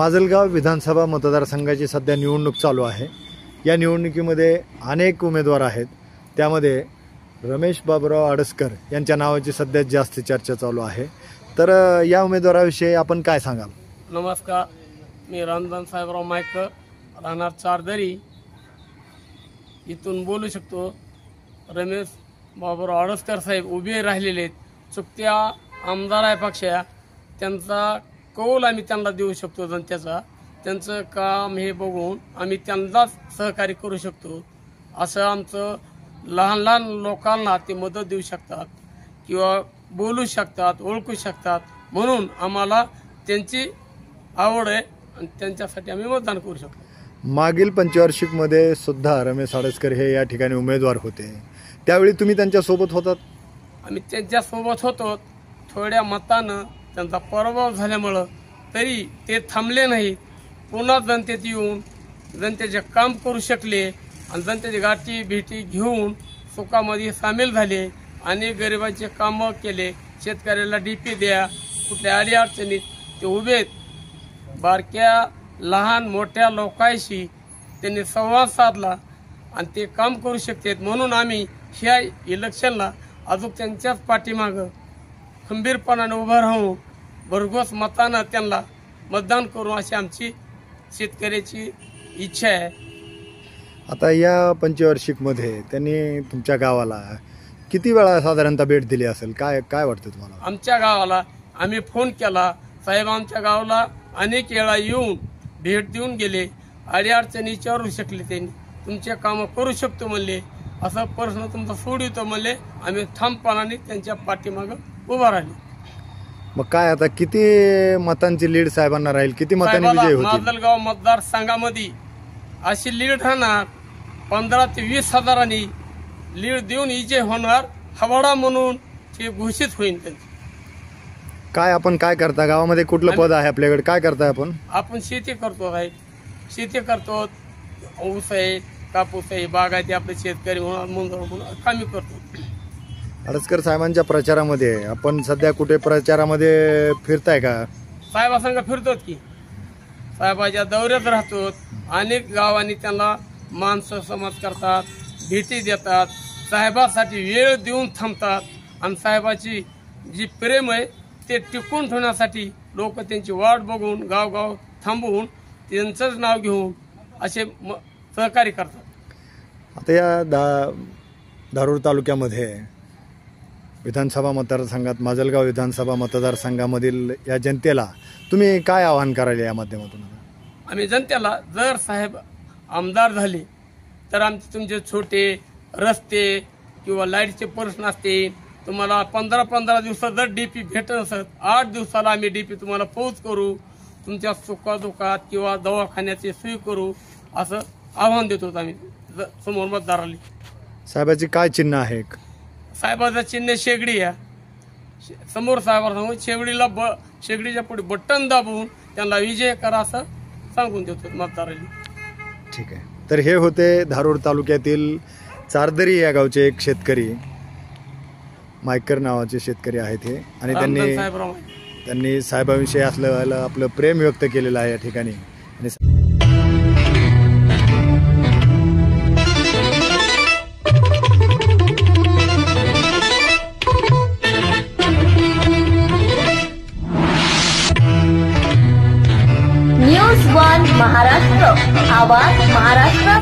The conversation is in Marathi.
माजलगाव विधानसभा मतदारसंघाची सध्या निवडणूक चालू आहे। या निवडणुकीमध्ये अनेक उमेदवार आहेत। त्यामध्ये रमेश बाबूराव आडसकर यांच्या नावाची सध्या जास्त चर्चा चालू आहे। तर या उमेदवाराविषयी आपण काय सांगाल? नमस्कार, मी रामदान साहेबराव मायकर, राहणार चारदरी इथून बोलू शकतो। रमेश बाबूराव आडसकर साहेब उभे राहिलेले चुकत्या आमदार आहे पक्षा, त्यांचा कौल आम्ही त्यांना देऊ शकतो। जनतेचा त्यांचं काम हे बघून आम्ही त्यांनाच सहकार्य करू शकतो। असं आमचं लहान लहान लोकांना ते मदत देऊ शकतात किंवा बोलू शकतात, ओळखू शकतात, म्हणून आम्हाला त्यांची आवड आहे आणि त्यांच्यासाठी आम्ही मतदान करू शकतो। मागील पंचवार्षिकमध्ये सुद्धा रमेश आडसकर हे या ठिकाणी उमेदवार होते, त्यावेळी तुम्ही त्यांच्या सोबत होतात? आम्ही त्यांच्या सोबत होतो। थोड्या मतानं त्यांचा पराभव झाल्यामुळं तरी ते थांबले नाहीत, पुन्हा जनतेत येऊन जनतेचे काम करू शकले आणि जनतेची गाठी भेटी घेऊन सुखामध्ये सामील झाले। अनेक गरिबांचे कामं केले, शेतकऱ्याला डीपी द्या, कुठल्या अडीअडचणीत ते उभे बारक्या लहान मोठ्या लोकांशी त्यांनी संवाद साधला आणि ते काम करू शकतात। म्हणून आम्ही ह्या इलेक्शनला अजून त्यांच्याच पाठीमागं खंबीरपणाने उभं राहून भरघोस मतानं त्यांना मतदान करू अशी आमची शेतकऱ्याची इच्छा आहे। आता या पंचवार्षिकमध्ये त्यांनी तुमच्या गावाला किती वेळा साधारणतः भेट दिली असेल? काय काय वाटतं तुम्हाला? आमच्या गावाला आम्ही फोन केला, साहेब आमच्या गावाला अनेक वेळा येऊन भेट देऊन गेले, अडीअडचणी विचारू शकले, त्यांनी तुमचे कामं करू शकतो म्हणले, असं प्रश्न तुमचा सोडवतो म्हणले। आम्ही ठामपणाने त्यांच्या पाठीमागं उभा राहिले। मग काय आता किती मतांची लीड साहेबांना राहील? किती मतांनी विजय होईल? माजलगाव मतदारसंघामध्ये अशी लीड राहणार 15 ते 20 हजारांनी लीड देऊन विजय होणार, हवाडा म्हणून ते घोषित होईल। त्यांची काय आपण काय करता गावामध्ये? कुठलं पद आहे आपल्याकडे? काय करताय आपण? आपण शेती करतो साहेब, शेती करतो, ऊस आहे, कापूस आहे, बाग आहे, ते आपले शेतकरी म्हणून कामी करतो। आडसकर साहेबांच्या प्रचारामध्ये आपण सध्या कुठे प्रचारामध्ये फिरताय का? साहेबासंग फिरतो की, साहेबाच्या दौऱ्यात राहतो। अनेक गावांनी त्यांना माणसं समाज करतात, भेटी देतात, साहेबासाठी वेळ देऊन थांबतात आणि साहेबाची जी प्रेम आहे ते टिकून ठेवण्यासाठी लोक त्यांची वाट बघून गावगाव थांबवून त्यांचंच नाव घेऊन असे सहकार्य करतात। आता या धारूर तालुक्यामध्ये विधानसभा मतदारसंघात माजलगाव विधानसभा मतदारसंघामधील या जनतेला तुम्ही काय आवाहन करायला या माध्यमातून? आम्ही जनतेला, जर साहेब आमदार झाले तर आमचे तुमचे छोटे रस्ते किंवा लाईटचे प्रश्न असतील, तुम्हाला 15-15 दिवसात जर डीपी भेटत असत, 8 दिवसाला आम्ही डीपी तुम्हाला पोच करू, तुमच्या सुखादुखात किंवा दवाखान्याची सोय करू, असं आव्हान देतो आम्ही समोर मतदाराला। साहेबाची काय चिन्ह आहे? साहेबाचं चिन्ह शेगडी आहे। समोर साहेबांना शेगडीच्या पुढे बटन दाबून त्यांना विजय करा असं सांगून देतो मतदाराला। ठीक आहे। तर हे होते धारूर तालुक्यातील चारदरी या गावचे एक शेतकरी, मायकर नावाचे शेतकरी आहेत हे, आणि त्यांनी साहेबांविषयी असलेलं आपलं प्रेम व्यक्त केलेलं आहे या ठिकाणी। न्यूज 1 महाराष्ट्र, आवाज महाराष्ट्र।